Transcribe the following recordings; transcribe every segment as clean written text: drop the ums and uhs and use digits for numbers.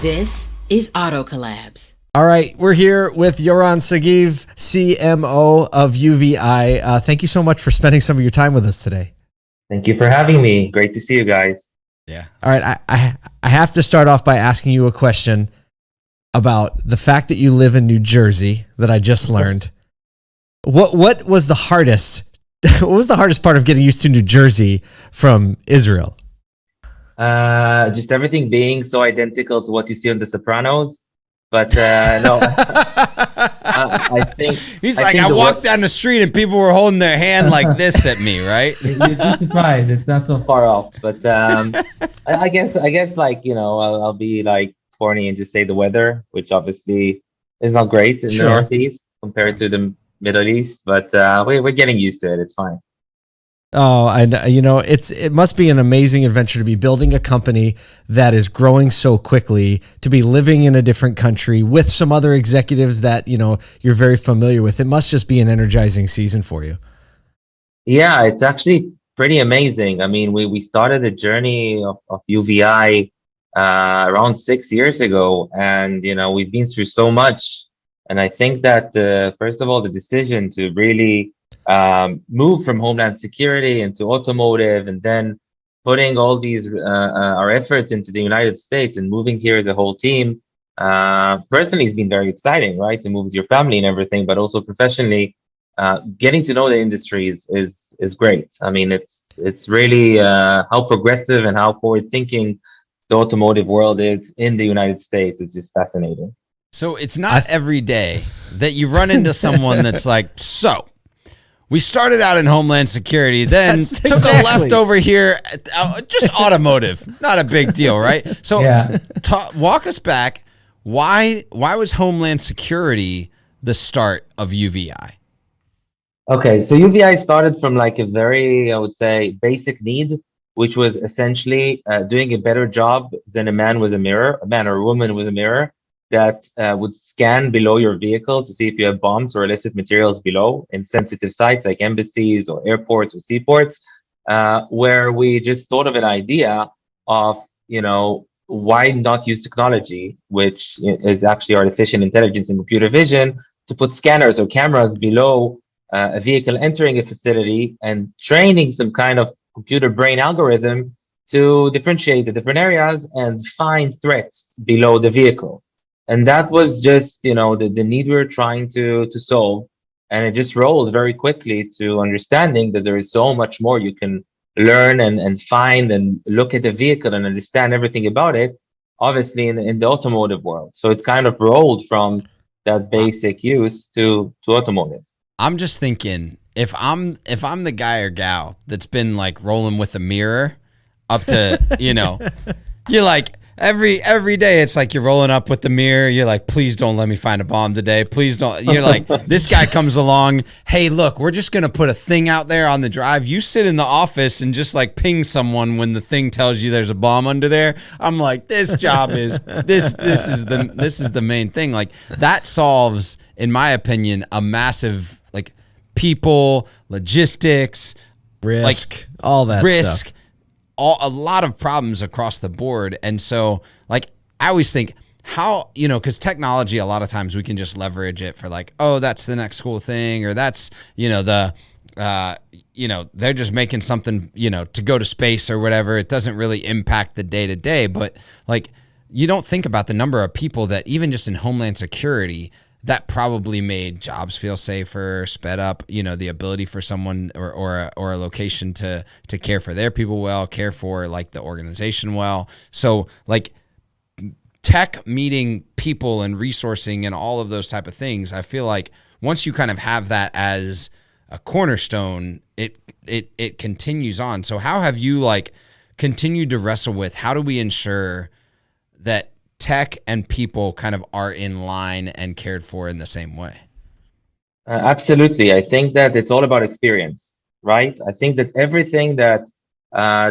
This is Auto Collabs. All right, we're here with Yaron Saghiv, CMO of UVeye. Thank you so much for spending some of your time with us today. Thank you for having me. Great to see you guys. Yeah. All right, I have to start off by asking you a question about the fact that you live in New Jersey that I just learned. What was the hardest? What was the hardest part of getting used to New Jersey from Israel? Just everything being so identical to what you see on The Sopranos. But no, I think he's like, I walked down the street and people were holding their hand like this at me, right? You'd be surprised. It's not so far off. But I guess like, I'll be like corny and just say the weather, which obviously is not great in the Northeast compared to the Middle East. But we're getting used to it. It's fine. Oh, it must be an amazing adventure to be building a company that is growing so quickly, to be living in a different country with some other executives that, you're very familiar with. It must just be an energizing season for you. Yeah, it's actually pretty amazing. I mean, we started the journey of UVeye around 6 years ago, and, we've been through so much. And I think that, first of all, the decision to really move from Homeland Security into Automotive, and then putting all these our efforts into the United States and moving here as a whole team, personally, it's been very exciting, right? To move with your family and everything, but also professionally, getting to know the industry is great. I mean, it's really how progressive and how forward thinking the automotive world is in the United States. It's just fascinating. So it's not every day that you run into someone that's like, so we started out in Homeland Security, then took a left over here, just automotive, not a big deal, right? So walk us back. Why was Homeland Security the start of UVeye? Okay, so UVeye started from like a very, I would say, basic need, which was essentially doing a better job than a man or a woman with a mirror, that would scan below your vehicle to see if you have bombs or illicit materials below in sensitive sites like embassies or airports or seaports, where we just thought of an idea of, why not use technology, which is actually artificial intelligence and computer vision, to put scanners or cameras below a vehicle entering a facility and training some kind of computer brain algorithm to differentiate the different areas and find threats below the vehicle. And that was just, the need we were trying to solve. And it just rolled very quickly to understanding that there is so much more you can learn and find and look at the vehicle and understand everything about it, obviously in the automotive world. So it kind of rolled from that basic use to automotive. I'm just thinking, if I'm the guy or gal that's been like rolling with a mirror up to, you're like, Every day it's like you're rolling up with the mirror. You're like, please don't let me find a bomb today. Please don't. You're like, this guy comes along. Hey, look, we're just going to put a thing out there on the drive. You sit in the office and just like ping someone when the thing tells you there's a bomb under there. I'm like, this job is this is the main thing. Like that solves, in my opinion, a massive like people, logistics, risk, all that stuff. A lot of problems across the board. And so like, I always think how, cause technology, a lot of times we can just leverage it for like, oh, that's the next cool thing. Or that's, they're just making something, to go to space or whatever. It doesn't really impact the day to day, but like, you don't think about the number of people that even just in Homeland Security that probably made jobs feel safer, sped up, the ability for someone or a location to care for their people well, care for like the organization well. So like tech meeting people and resourcing and all of those type of things, I feel like once you kind of have that as a cornerstone, it continues on. So how have you like continued to wrestle with how do we ensure that tech and people kind of are in line and cared for in the same way? Absolutely. I think that it's all about experience, right? I think that everything that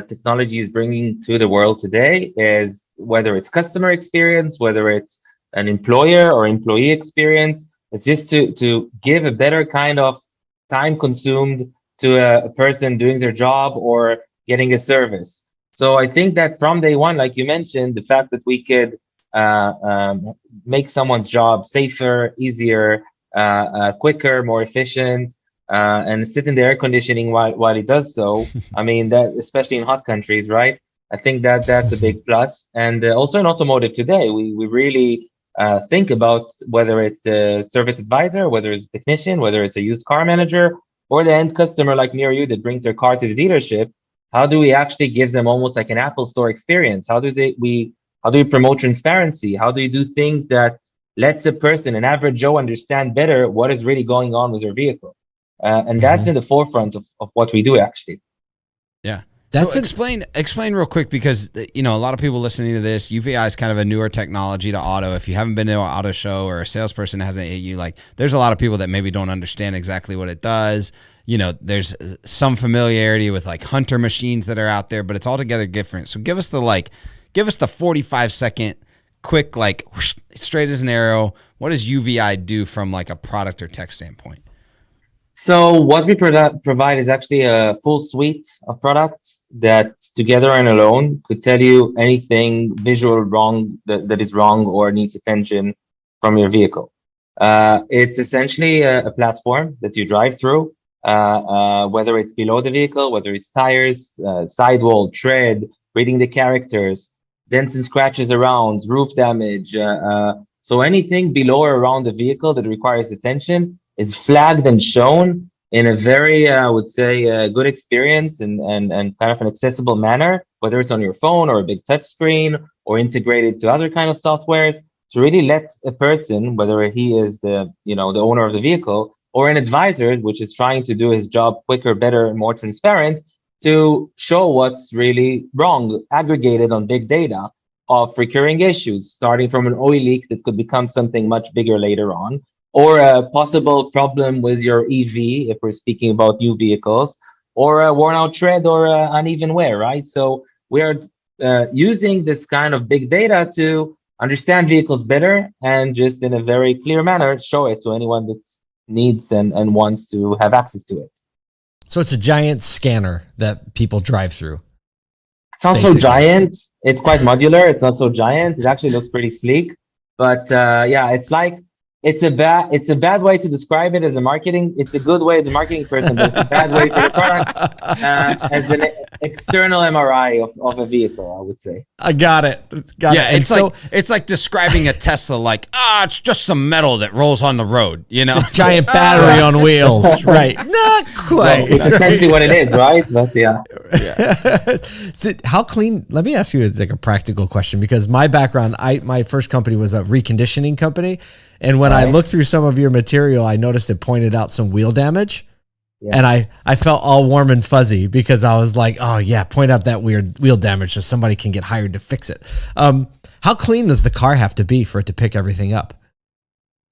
technology is bringing to the world today is, whether it's customer experience, whether it's an employer or employee experience, it's just to give a better kind of time consumed to a person doing their job or getting a service. So I think that from day one, like you mentioned, the fact that we could make someone's job safer, easier, quicker, more efficient, and sit in the air conditioning while it does so. I mean, that especially in hot countries, right? I think that that's a big plus. And also in automotive today, we really think about whether it's the service advisor, whether it's a technician, whether it's a used car manager, or the end customer like me or you that brings their car to the dealership. How do we actually give them almost like an Apple Store experience? How do we promote transparency? How do you do things that lets a person, an average Joe, understand better what is really going on with their vehicle? And that's in the forefront of what we do, actually. Yeah. That's so explain real quick, because a lot of people listening to this, UVeye is kind of a newer technology to auto. If you haven't been to an auto show or a salesperson hasn't hit you, like there's a lot of people that maybe don't understand exactly what it does. There's some familiarity with like hunter machines that are out there, but it's altogether different. So give us the 45-second quick, like whoosh, straight as an arrow. What does UVeye do from like a product or tech standpoint? So what we provide is actually a full suite of products that together and alone could tell you anything visual wrong that is wrong or needs attention from your vehicle. It's essentially a platform that you drive through, whether it's below the vehicle, whether it's tires, sidewall, tread, reading the characters, dents and scratches around, roof damage. So anything below or around the vehicle that requires attention is flagged and shown in a very, I would say, good experience and kind of an accessible manner, whether it's on your phone or a big touch screen or integrated to other kind of softwares, to really let a person, whether he is the owner of the vehicle or an advisor, which is trying to do his job quicker, better, and more transparent, to show what's really wrong, aggregated on big data of recurring issues, starting from an oil leak that could become something much bigger later on, or a possible problem with your EV, if we're speaking about new vehicles, or a worn out tread or uneven wear, right? So we are using this kind of big data to understand vehicles better and just in a very clear manner, show it to anyone that needs and wants to have access to it. So it's a giant scanner that people drive through. It's not so giant. It's quite modular. It's not so giant. It actually looks pretty sleek. But it's a bad way to describe it as a marketing. It's a good way as a marketing person, but it's a bad way for the product as an external MRI of a vehicle, I would say. I got it. It's like describing a Tesla like, it's just some metal that rolls on the road, It's a giant battery on wheels, right? Not quite. Which is essentially what it is, right? But yeah. So how clean? Let me ask you like a practical question, because my background, my first company was a reconditioning company. And when I looked through some of your material, I noticed it pointed out some wheel damage. Yeah. And I felt all warm and fuzzy because I was like, oh yeah, point out that weird wheel damage so somebody can get hired to fix it. How clean does the car have to be for it to pick everything up?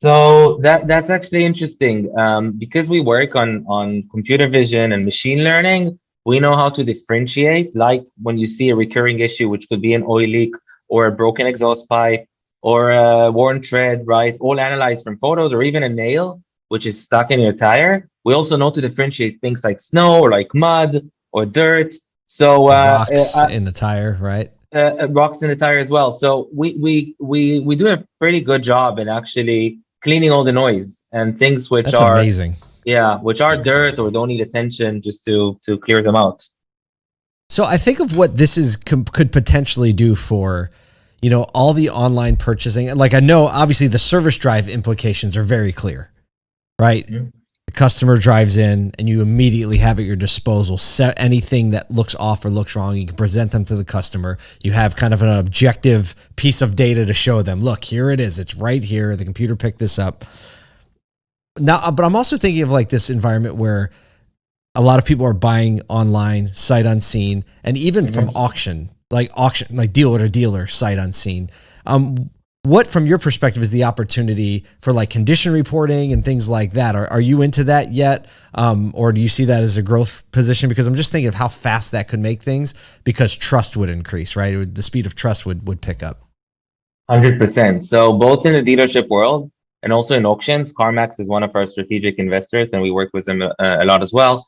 So that's actually interesting. Because we work on computer vision and machine learning, we know how to differentiate, like when you see a recurring issue, which could be an oil leak or a broken exhaust pipe, or a worn tread, right? All analyzed from photos, or even a nail, which is stuck in your tire. We also know to differentiate things like snow or like mud or dirt. So rocks in the tire, right? Rocks in the tire as well. So we do a pretty good job in actually cleaning all the noise and things which That's are amazing. Yeah, which are dirt or don't need attention, just to clear them out. So I think of what this could potentially do for all the online purchasing. And like, I know obviously the service drive implications are very clear, right? Mm-hmm. The customer drives in and you immediately have at your disposal set anything that looks off or looks wrong. You can present them to the customer. You have kind of an objective piece of data to show them, look, here it is. It's right here. The computer picked this up. Now, but I'm also thinking of like this environment where a lot of people are buying online, sight unseen, and even from auction, like dealer to dealer, sight unseen. What, from your perspective, is the opportunity for like condition reporting and things like that? Are you into that yet? Or do you see that as a growth position? Because I'm just thinking of how fast that could make things, because trust would increase, right? The speed of trust would pick up. 100%. So both in the dealership world and also in auctions, CarMax is one of our strategic investors, and we work with them a lot as well.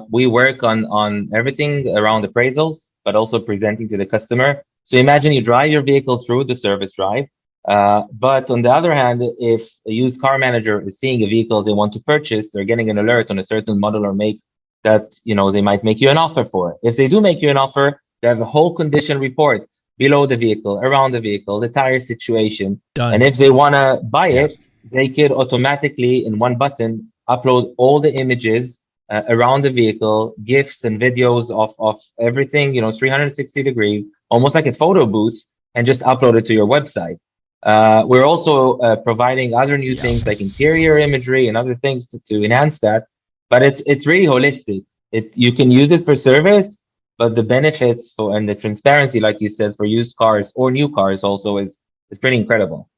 We work on everything around appraisals, but also presenting to the customer So imagine you drive your vehicle through the service drive. But on the other hand, if a used car manager is seeing a vehicle they want to purchase, they're getting an alert on a certain model or make that, they might make you an offer for. If they do make you an offer, they have a whole condition report below the vehicle, around the vehicle, the tire situation. Done. And if they want to buy it, they could automatically, in one button, upload all the images around the vehicle, GIFs and videos of everything, 360 degrees, almost like a photo booth, and just upload it to your website. We're also providing other new things like interior imagery and other things to enhance that. But it's really holistic. You can use it for service, but the benefits and the transparency, like you said, for used cars or new cars also is pretty incredible.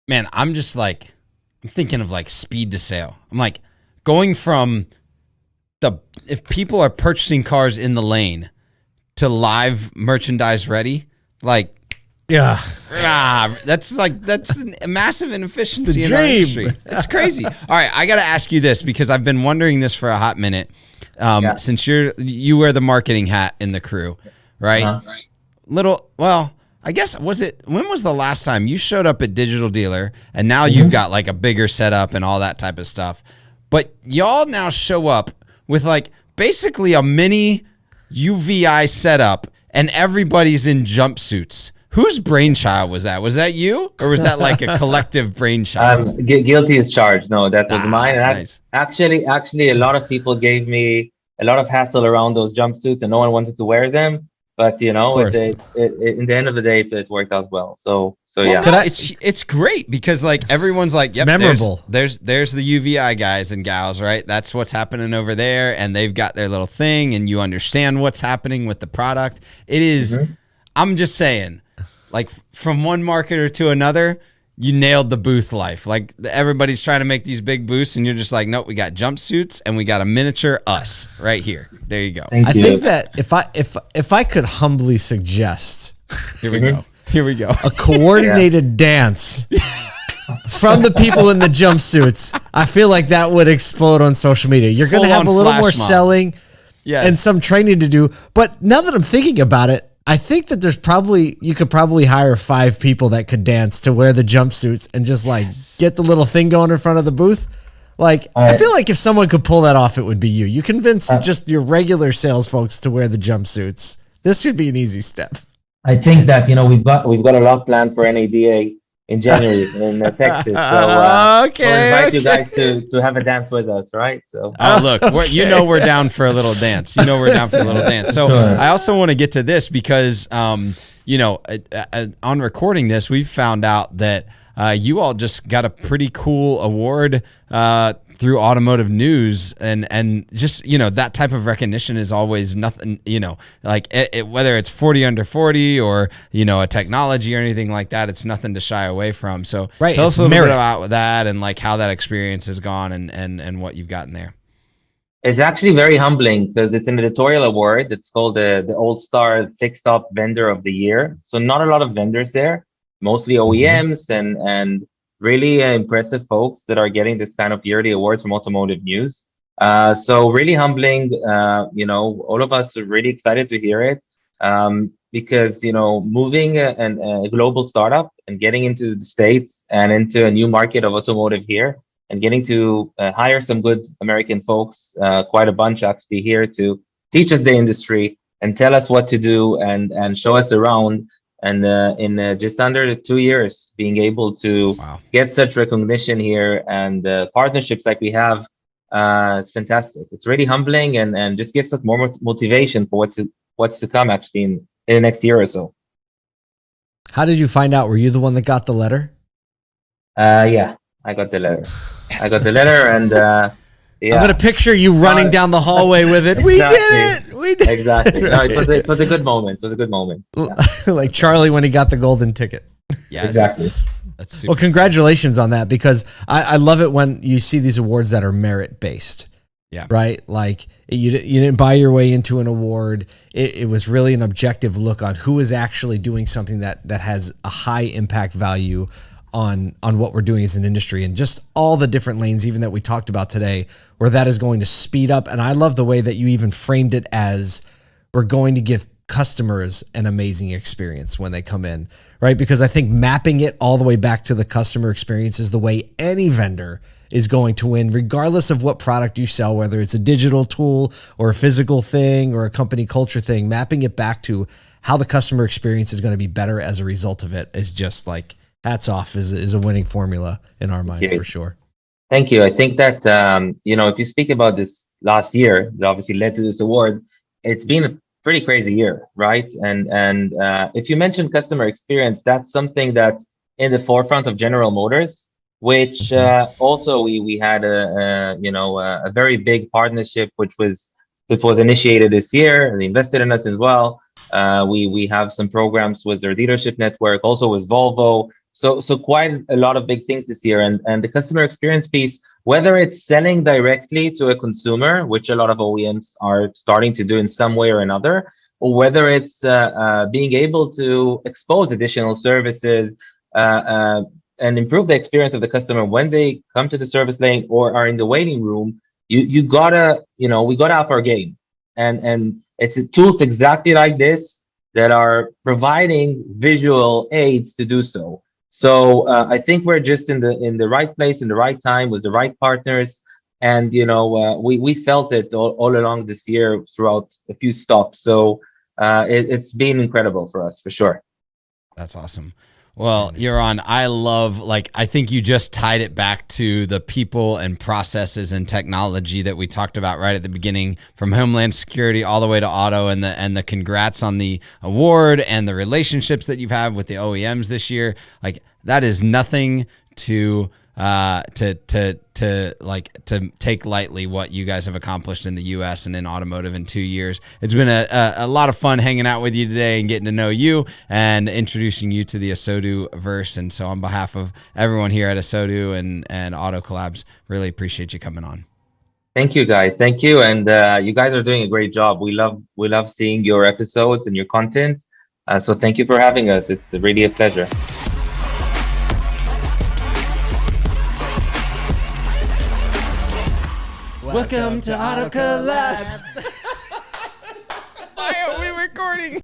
Man, I'm thinking of like speed to sale. I'm like going from if people are purchasing cars in the lane to live merchandise ready, like, that's a massive inefficiency in our industry. It's crazy. All right, I got to ask you this because I've been wondering this for a hot minute. Since you wear the marketing hat in the crew, right? I guess when was the last time you showed up at Digital Dealer and now you've got like a bigger setup and all that type of stuff, but y'all now show up with like basically a mini UVeye setup and everybody's in jumpsuits. Whose brainchild was that? Was that you, or was that like a collective brainchild? Guilty as charged. No, that was mine. And nice. Actually, a lot of people gave me a lot of hassle around those jumpsuits, and no one wanted to wear them. But in the end of the day, it worked out well. So yeah. It's great because like everyone's like, yep, memorable. There's the UVeye guys and gals, right? That's what's happening over there, and they've got their little thing, and you understand what's happening with the product. It is. I'm just saying. Like from one marketer to another, you nailed the booth life. Like everybody's trying to make these big booths, and you're just like, nope, we got jumpsuits and we got a miniature us right here. There you go. I think that if I could humbly suggest, here we go, a coordinated dance from the people in the jumpsuits, I feel like that would explode on social media. You're going to have a little more selling and some training to do. But now that I'm thinking about it, I think that you could probably hire 5 people that could dance to wear the jumpsuits and just like get the little thing going in front of the booth. Like, I feel like if someone could pull that off, it would be you. You convince just your regular sales folks to wear the jumpsuits. This should be an easy step. I think that, we've got a lot planned for NADA in January in Texas. So we'll invite you guys to have a dance with us, right? So look, we're down for a little dance. So sure. I also want to get to this because on recording this, we found out that you all just got a pretty cool award through Automotive News, and just that type of recognition is always nothing, like whether it's 40 under 40 or a technology or anything like that, it's nothing to shy away from. So tell us a little bit about that and like how that experience has gone and what you've gotten there. It's actually very humbling because it's an editorial award. It's called the All Star Fixed Op Vendor of the Year. So not a lot of vendors there, mostly OEMs and really impressive folks that are getting this kind of yearly awards from Automotive News. So really humbling. All of us are really excited to hear it because, moving a global startup and getting into the States and into a new market of automotive here and getting to hire some good American folks, quite a bunch actually here to teach us the industry and tell us what to do and show us around. And in just under 2 years, being able to get such recognition here and partnerships like we have, it's fantastic. It's really humbling and just gives us more motivation for what's to come actually in the next year or so. How did you find out? Were you the one that got the letter? Yeah, I got the letter. And I'm going to picture you running down the hallway with it. We did it. We did exactly. No, it was a good moment. Yeah. Like Charlie when he got the golden ticket. Yes. Exactly. That's super. Well, congratulations on that because I love it when you see these awards that are merit based. Yeah. Right. Like you didn't buy your way into an award. It was really an objective look on who is actually doing something that has a high impact value on what we're doing as an industry and just all the different lanes, even that we talked about today, where that is going to speed up. And I love the way that you even framed it as we're going to give customers an amazing experience when they come in, right? Because I think mapping it all the way back to the customer experience is the way any vendor is going to win, regardless of what product you sell, whether it's a digital tool or a physical thing or a company culture thing. Mapping it back to how the customer experience is going to be better as a result of it is just like hats off, is a winning formula in our minds for sure. Thank you. I think that, if you speak about this last year, that obviously led to this award, it's been a pretty crazy year, right? And if you mention customer experience, that's something that's in the forefront of General Motors, which also we had a very big partnership, which was initiated this year, and they invested in us as well. We have some programs with their dealership network, also with Volvo. So quite a lot of big things this year, and the customer experience piece, whether it's selling directly to a consumer, which a lot of OEMs are starting to do in some way or another, or whether it's being able to expose additional services and improve the experience of the customer when they come to the service lane or are in the waiting room, we gotta up our game, and it's tools exactly like this that are providing visual aids to do so. So I think we're just in the right place in the right time with the right partners, and we felt it all along this year throughout a few stops. So it's been incredible for us for sure. That's awesome. Well, Yaron, I think you just tied it back to the people and processes and technology that we talked about right at the beginning, from Homeland Security all the way to auto, and the congrats on the award and the relationships that you've had with the OEMs this year. Like, that is nothing to take lightly what you guys have accomplished in the US and in automotive in 2 years. It's been a lot of fun hanging out with you today and getting to know you and introducing you to the Asodu verse. And so on behalf of everyone here at Asodu and Auto Collabs, really appreciate you coming on. Thank you, guys. Thank you. And you guys are doing a great job. We love seeing your episodes and your content. So thank you for having us. It's really a pleasure. Welcome to Auto Collabs.